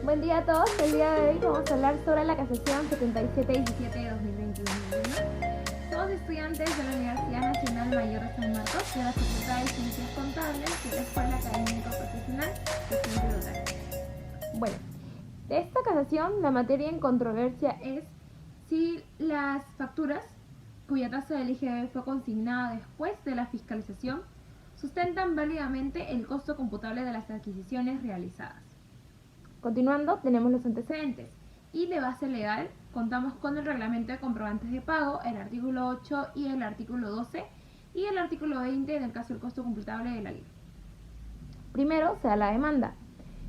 Buen día a todos, el día de hoy vamos a hablar sobre la casación 7717 de 2021. Somos estudiantes de la Universidad Nacional Mayor de San Marcos, de la Facultad de Ciencias Contables y de la Escuela Académica Profesional de Tributaria. Bueno, de esta casación la materia en controversia es si las facturas cuya tasa del IGB fue consignada después de la fiscalización sustentan válidamente el costo computable de las adquisiciones realizadas. Continuando, tenemos los antecedentes y de base legal contamos con el reglamento de comprobantes de pago, el artículo 8 y el artículo 12 y el artículo 20 en el caso del costo computable de la ley. Primero se da la demanda.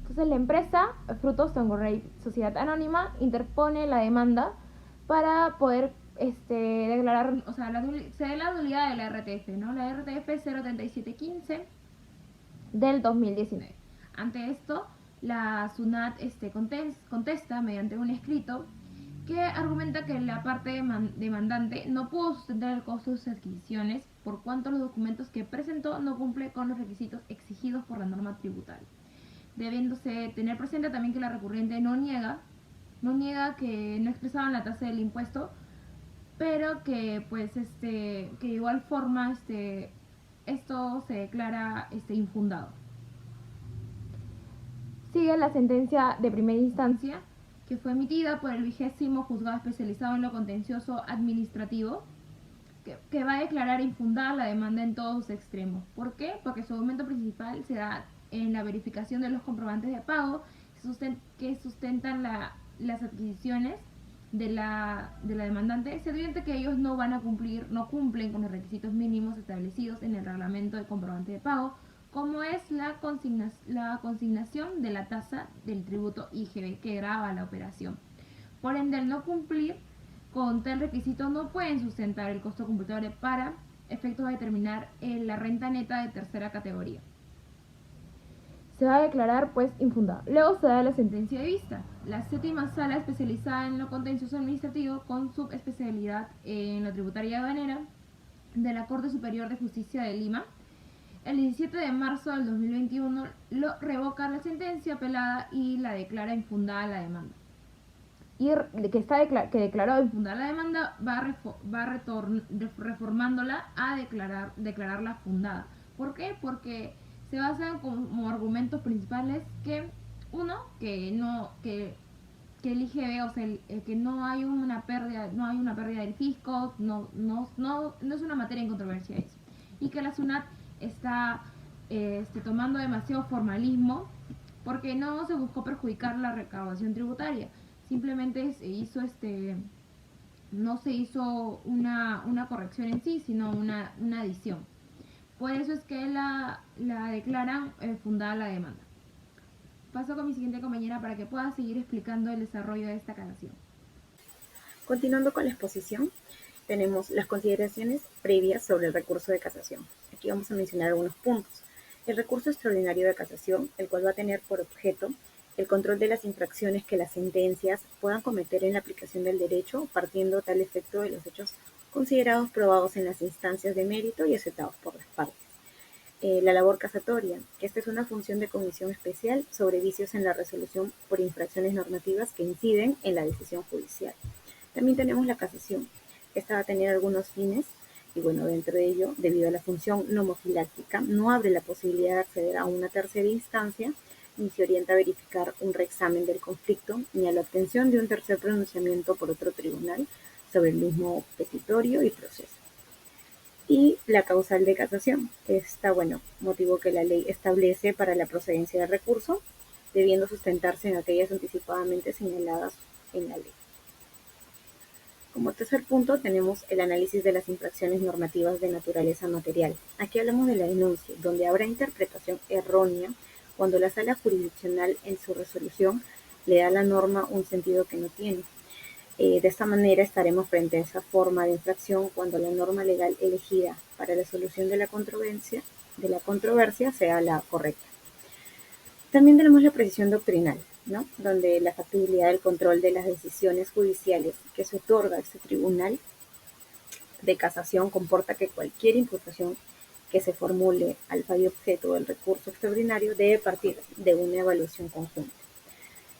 Entonces la empresa Frutos Tongoray Sociedad Anónima interpone la demanda para poder declarar, o sea, se da la nulidad de la RTF, ¿no? La RTF 03715 del 2019. Ante esto, la SUNAT contesta mediante un escrito que argumenta que la parte demandante no pudo sustentar el costo de sus adquisiciones por cuanto los documentos que presentó no cumplen con los requisitos exigidos por la norma tributaria. Debiéndose tener presente también que la recurrente no niega que no expresaban la tasa del impuesto, pero que pues que de igual forma esto se declara infundado. Sigue la sentencia de primera instancia que fue emitida por el 20º Juzgado Especializado en lo Contencioso Administrativo, que va a declarar infundada la demanda en todos sus extremos. ¿Por qué? Porque su argumento principal se da en la verificación de los comprobantes de pago que sustentan las adquisiciones de la demandante. Se advierte que ellos no cumplen con los requisitos mínimos establecidos en el reglamento de comprobante de pago, como es la consignación de la tasa del tributo IGB que grava la operación. Por ende, al no cumplir con tal requisito, no pueden sustentar el costo computable para efectos de determinar la renta neta de tercera categoría. Se va a declarar pues infundado. Luego se da la sentencia de vista. La séptima sala especializada en lo contencioso administrativo con subespecialidad en la tributaria aduanera de la Corte Superior de Justicia de Lima, el 17 de marzo del 2021 lo revoca la sentencia apelada y la declara infundada la demanda. Y que declaró infundada la demanda va reformándola a declararla fundada. ¿Por qué? Porque se basan como argumentos principales que uno, que el IGB, o sea, que no hay una pérdida del fisco, no es una materia en controversia eso. Y que la SUNAT está tomando demasiado formalismo porque no se buscó perjudicar la recaudación tributaria, simplemente no se hizo una corrección en sí, sino una adición. Por eso es que la declaran fundada la demanda. Paso con mi siguiente compañera para que pueda seguir explicando el desarrollo de esta casación. Continuando con la exposición, tenemos las consideraciones previas sobre el recurso de casación. Aquí vamos a mencionar algunos puntos. El recurso extraordinario de casación, el cual va a tener por objeto el control de las infracciones que las sentencias puedan cometer en la aplicación del derecho, partiendo tal efecto de los hechos considerados probados en las instancias de mérito y aceptados por las partes. La labor casatoria, que esta es una función de comisión especial sobre vicios en la resolución por infracciones normativas que inciden en la decisión judicial. También tenemos la casación. Esta va a tener algunos fines y bueno, dentro de ello, debido a la función nomofiláctica, no abre la posibilidad de acceder a una tercera instancia, ni se orienta a verificar un reexamen del conflicto, ni a la obtención de un tercer pronunciamiento por otro tribunal sobre el mismo petitorio y proceso. Y la causal de casación. Esta, motivo que la ley establece para la procedencia del recurso, debiendo sustentarse en aquellas anticipadamente señaladas en la ley. Como tercer punto tenemos el análisis de las infracciones normativas de naturaleza material. Aquí hablamos de la denuncia, donde habrá interpretación errónea cuando la sala jurisdiccional en su resolución le da a la norma un sentido que no tiene. De esta manera estaremos frente a esa forma de infracción cuando la norma legal elegida para la solución de la controversia sea la correcta. También tenemos la precisión doctrinal, ¿no? Donde la factibilidad del control de las decisiones judiciales que se otorga a este tribunal de casación comporta que cualquier imputación que se formule al fallo objeto del recurso extraordinario debe partir de una evaluación conjunta.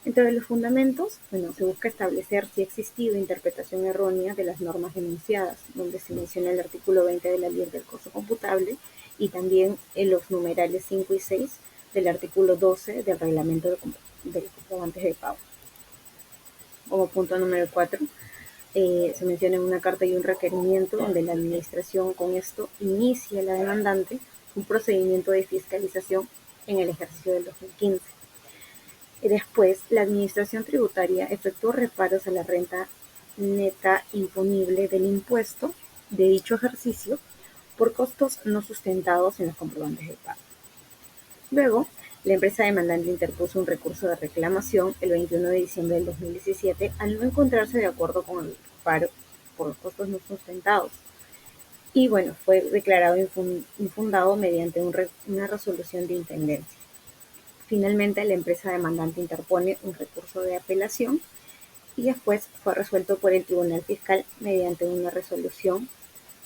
Entre los fundamentos, se busca establecer si ha existido interpretación errónea de las normas denunciadas, donde se menciona el artículo 20 de la Ley del Costo Computable y también en los numerales 5 y 6 del artículo 12 del Reglamento de los comprobantes de pago. Como punto número 4, se menciona una carta y un requerimiento donde la administración con esto inicia la demandante un procedimiento de fiscalización en el ejercicio del 2015. Después, la administración tributaria efectuó reparos a la renta neta imponible del impuesto de dicho ejercicio por costos no sustentados en los comprobantes de pago. Luego, la empresa demandante interpuso un recurso de reclamación el 21 de diciembre del 2017 al no encontrarse de acuerdo con el paro por costos no sustentados. Y fue declarado infundado mediante una resolución de intendencia. Finalmente, la empresa demandante interpone un recurso de apelación y después fue resuelto por el Tribunal Fiscal mediante una resolución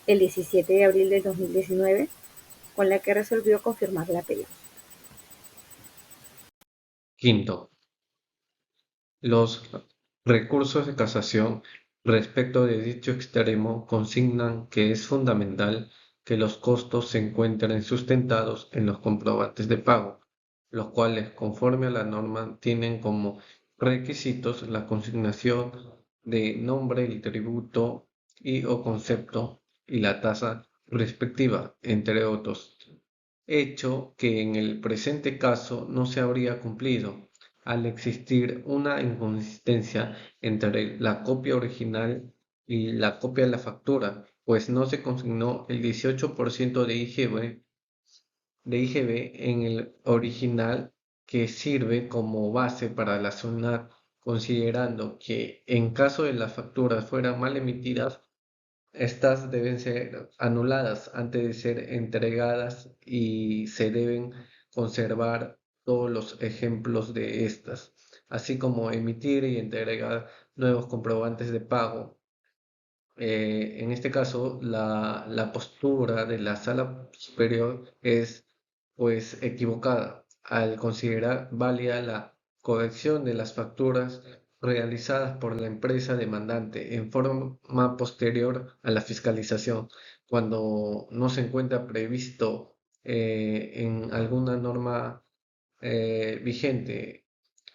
el 17 de abril del 2019, con la que resolvió confirmar la apelación. Quinto, los recursos de casación respecto de dicho extremo consignan que es fundamental que los costos se encuentren sustentados en los comprobantes de pago, los cuales, conforme a la norma, tienen como requisitos la consignación de nombre, el tributo y o concepto y la tasa respectiva, entre otros, hecho que en el presente caso no se habría cumplido, al existir una inconsistencia entre la copia original y la copia de la factura, pues no se consignó el 18% de IGB en el original que sirve como base para la SUNAT, considerando que en caso de las facturas fueran mal emitidas, estas deben ser anuladas antes de ser entregadas y se deben conservar todos los ejemplos de estas, así como emitir y entregar nuevos comprobantes de pago. En este caso, la postura de la sala superior es pues equivocada al considerar válida la corrección de las facturas realizadas por la empresa demandante en forma posterior a la fiscalización, cuando no se encuentra previsto en alguna norma vigente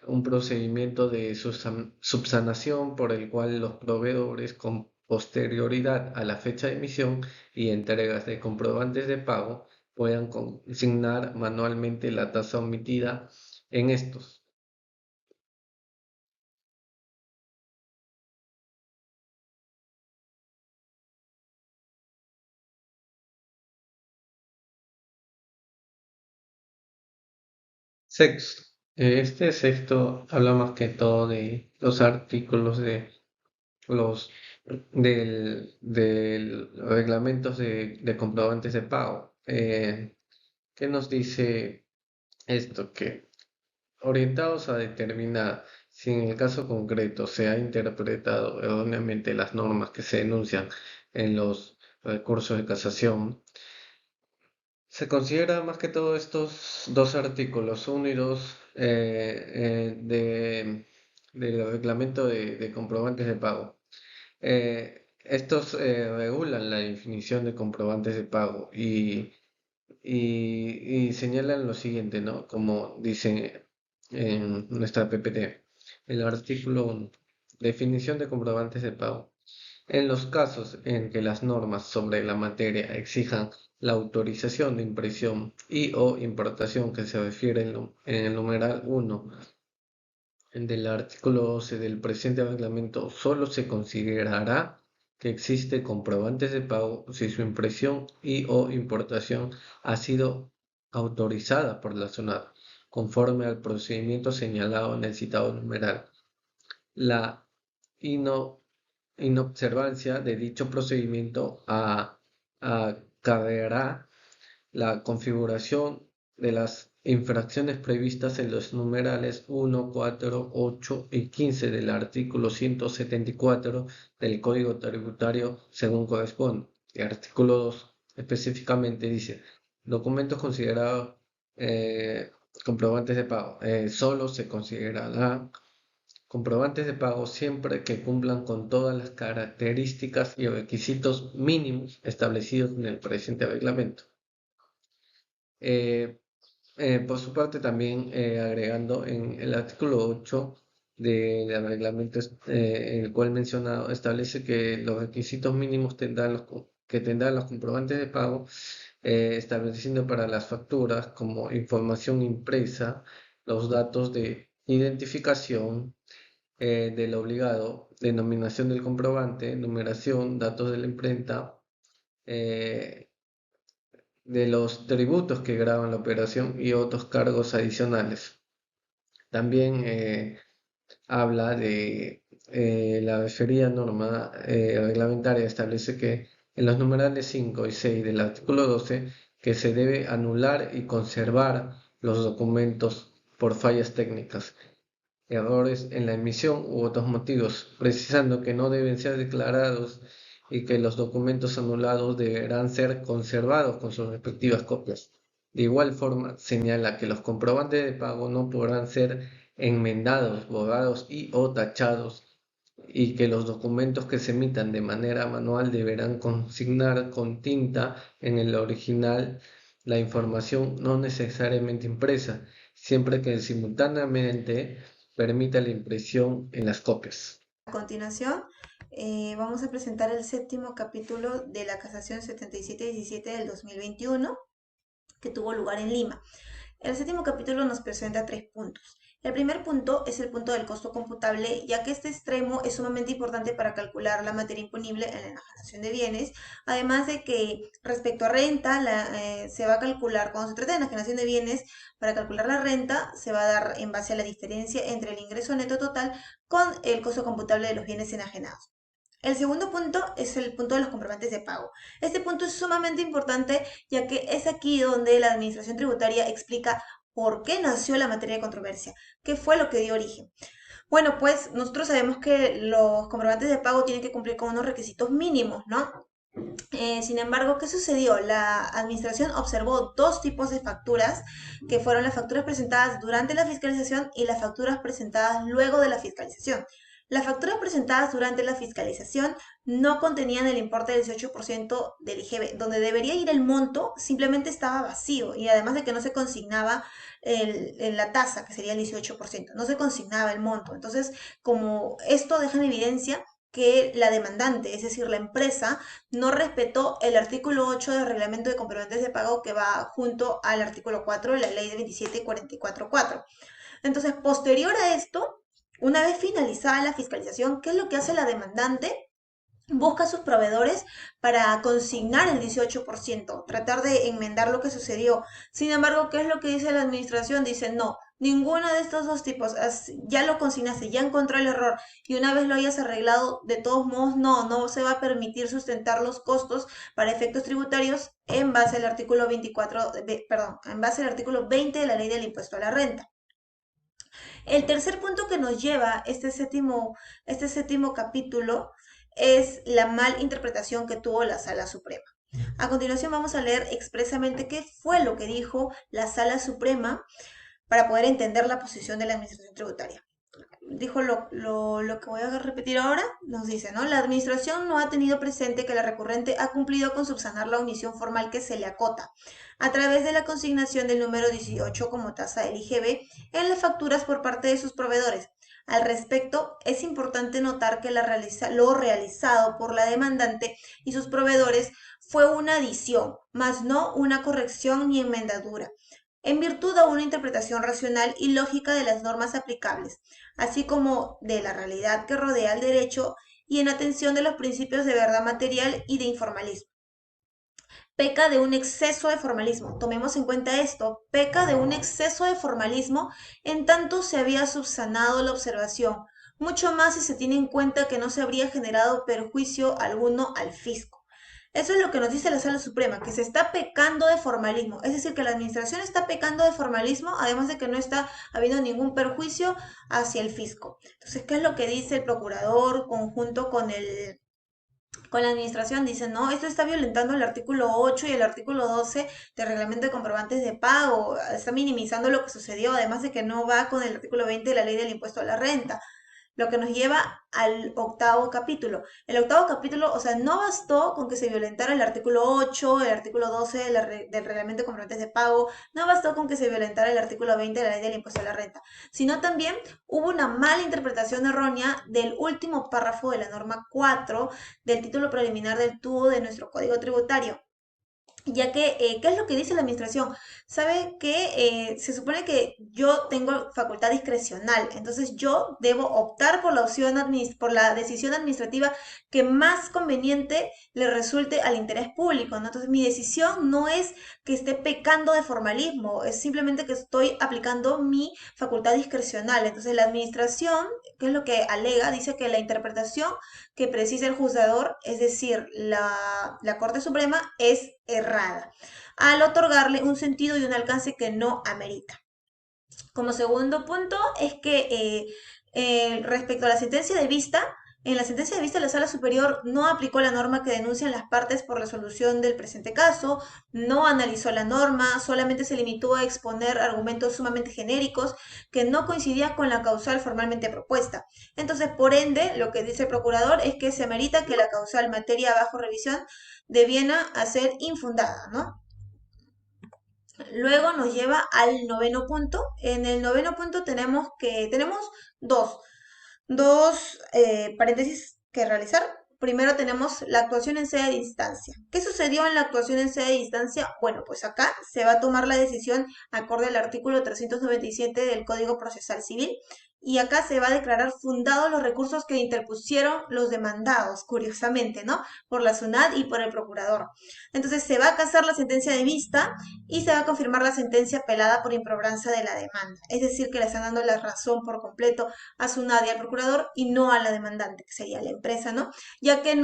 un procedimiento de subsanación por el cual los proveedores con posterioridad a la fecha de emisión y entregas de comprobantes de pago puedan consignar manualmente la tasa omitida en estos. Sexto, este sexto habla más que todo de los artículos de los del reglamentos de comprobantes de pago. ¿Qué nos dice esto? Que orientados a determinar si en el caso concreto se ha interpretado erróneamente las normas que se denuncian en los recursos de casación, se considera más que todo estos dos artículos, 1 y 2, del reglamento de comprobantes de pago. Estos regulan la definición de comprobantes de pago y señalan lo siguiente, ¿no? Como dice en nuestra PPT, el artículo 1, definición de comprobantes de pago. En los casos en que las normas sobre la materia exijan la autorización de impresión y o importación que se refiere en el numeral 1 del artículo 12 del presente reglamento, solo se considerará que existe comprobantes de pago si su impresión y o importación ha sido autorizada por la SUNAT, conforme al procedimiento señalado en el citado numeral. La inobservancia de dicho procedimiento acarreará la configuración de las infracciones previstas en los numerales 1, 4, 8 y 15 del artículo 174 del Código Tributario según corresponde. El artículo 2 específicamente dice, documentos considerados comprobantes de pago. Solo se considerará comprobantes de pago siempre que cumplan con todas las características y requisitos mínimos establecidos en el presente reglamento. Eh, por su parte, también agregando en el artículo 8 del reglamento, el cual mencionado, establece que los requisitos mínimos que tendrán los comprobantes de pago, estableciendo para las facturas como información impresa, los datos de identificación del obligado, denominación del comprobante, numeración, datos de la imprenta, eh, de los tributos que graban la operación y otros cargos adicionales. También habla de la referida norma reglamentaria, establece que en los numerales 5 y 6 del artículo 12 que se debe anular y conservar los documentos por fallas técnicas, errores en la emisión u otros motivos, precisando que no deben ser declarados y que los documentos anulados deberán ser conservados con sus respectivas copias. De igual forma, señala que los comprobantes de pago no podrán ser enmendados, borrados y o tachados, y que los documentos que se emitan de manera manual deberán consignar con tinta en el original la información no necesariamente impresa, siempre que simultáneamente permita la impresión en las copias. A continuación, vamos a presentar el séptimo capítulo de la Casación 7717 del 2021, que tuvo lugar en Lima. El séptimo capítulo nos presenta 3 puntos. El primer punto es el punto del costo computable, ya que este extremo es sumamente importante para calcular la materia imponible en la enajenación de bienes, además de que respecto a renta se va a calcular, cuando se trata de enajenación de bienes, para calcular la renta se va a dar en base a la diferencia entre el ingreso neto total con el costo computable de los bienes enajenados. El segundo punto es el punto de los comprobantes de pago. Este punto es sumamente importante, ya que es aquí donde la administración tributaria explica por qué nació la materia de controversia, qué fue lo que dio origen. Bueno, pues nosotros sabemos que los comprobantes de pago tienen que cumplir con unos requisitos mínimos, ¿no? Sin embargo, ¿qué sucedió? La administración observó 2 tipos de facturas, que fueron las facturas presentadas durante la fiscalización y las facturas presentadas luego de la fiscalización. Las facturas presentadas durante la fiscalización no contenían el importe del 18% del IGB, donde debería ir el monto, simplemente estaba vacío, y además de que no se consignaba la tasa, que sería el 18%, no se consignaba el monto. Entonces, como esto deja en evidencia que la demandante, es decir, la empresa, no respetó el artículo 8 del reglamento de comprobantes de pago, que va junto al artículo 4 de la ley de 27444. Entonces, posterior a esto, una vez finalizada la fiscalización, ¿qué es lo que hace la demandante? Busca a sus proveedores para consignar el 18%, tratar de enmendar lo que sucedió. Sin embargo, ¿qué es lo que dice la administración? Dice, no, ninguno de estos 2 tipos, ya lo consignaste, ya encontró el error, y una vez lo hayas arreglado, de todos modos, no se va a permitir sustentar los costos para efectos tributarios en base al artículo 24, en base al artículo 20 de la ley del impuesto a la renta. El tercer punto que nos lleva este séptimo capítulo es la mal interpretación que tuvo la Sala Suprema. A continuación vamos a leer expresamente qué fue lo que dijo la Sala Suprema para poder entender la posición de la Administración Tributaria. Dijo lo que voy a repetir ahora, nos dice, ¿no? La administración no ha tenido presente que la recurrente ha cumplido con subsanar la omisión formal que se le acota a través de la consignación del número 18 como tasa del IGB en las facturas por parte de sus proveedores. Al respecto, es importante notar que lo realizado por la demandante y sus proveedores fue una adición, más no una corrección ni enmendadura, en virtud de una interpretación racional y lógica de las normas aplicables, así como de la realidad que rodea al derecho y en atención de los principios de verdad material y de informalismo. Peca de un exceso de formalismo. Tomemos en cuenta esto. Peca de un exceso de formalismo en tanto se había subsanado la observación, mucho más si se tiene en cuenta que no se habría generado perjuicio alguno al fisco. Eso es lo que nos dice la Sala Suprema, que se está pecando de formalismo. Es decir, que la administración está pecando de formalismo, además de que no está habiendo ningún perjuicio hacia el fisco. Entonces, ¿qué es lo que dice el procurador conjunto con la administración? Dicen, no, esto está violentando el artículo 8 y el artículo 12 del reglamento de comprobantes de pago, está minimizando lo que sucedió, además de que no va con el artículo 20 de la ley del impuesto a la renta. lo que nos lleva al octavo capítulo. El octavo capítulo, o sea, no bastó con que se violentara el artículo 8, el artículo 12 del reglamento de comprobantes de pago, no bastó con que se violentara el artículo 20 de la ley del impuesto a la renta, sino también hubo una mala interpretación errónea del último párrafo de la norma 4 del título preliminar del TUO de nuestro Código Tributario. Ya que, ¿qué es lo que dice la administración? Sabe que se supone que yo tengo facultad discrecional, entonces yo debo optar por la opción por la decisión administrativa que más conveniente le resulte al interés público, ¿no? Entonces mi decisión no es que esté pecando de formalismo, es simplemente que estoy aplicando mi facultad discrecional. Entonces la administración, ¿qué es lo que alega? Dice que la interpretación que precisa el juzgador, es decir, la Corte Suprema, es errada, al otorgarle un sentido y un alcance que no amerita. Como segundo punto es que respecto a la sentencia de vista, en la sentencia de vista la Sala Superior no aplicó la norma que denuncian las partes por resolución del presente caso, no analizó la norma, solamente se limitó a exponer argumentos sumamente genéricos que no coincidían con la causal formalmente propuesta. Entonces, por ende, lo que dice el procurador es que se amerita que la causal materia bajo revisión debiera a ser infundada, ¿no? Luego nos lleva al noveno punto. En el noveno punto tenemos dos paréntesis que realizar. Primero tenemos la actuación en sede de instancia. ¿Qué sucedió en la actuación en sede de instancia? Bueno, pues acá se va a tomar la decisión acorde al artículo 397 del Código Procesal Civil, y acá se va a declarar fundados los recursos que interpusieron los demandados, curiosamente, ¿no? Por la SUNAT y por el procurador. Entonces se va a casar la sentencia de vista y se va a confirmar la sentencia apelada por improbranza de la demanda. Es decir, que le están dando la razón por completo a SUNAT y al procurador y no a la demandante, que sería la empresa, ¿no? Ya que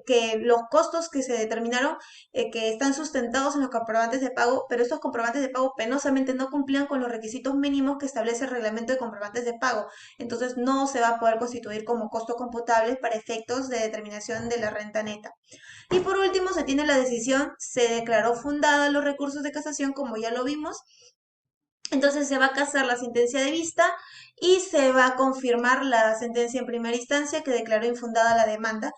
que los costos que se determinaron, que están sustentados en los comprobantes de pago, pero estos comprobantes de pago penosamente no cumplían con los requisitos mínimos que establece el reglamento de comprobantes de pago. Entonces no se va a poder constituir como costos computables para efectos de determinación de la renta neta. Y por último, se tiene la decisión, se declaró fundada los recursos de casación, como ya lo vimos. Entonces se va a casar la sentencia de vista y se va a confirmar la sentencia en primera instancia que declaró infundada la demanda.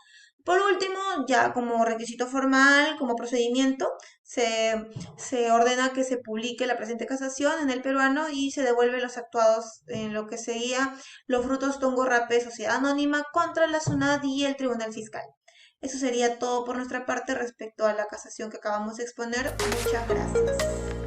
Por último, ya como requisito formal, como procedimiento, se ordena que se publique la presente casación en el peruano y se devuelven los actuados en lo que seguía los frutos Tongo Rapé Sociedad Anónima contra la SUNAT y el Tribunal Fiscal. Eso sería todo por nuestra parte respecto a la casación que acabamos de exponer. Muchas gracias.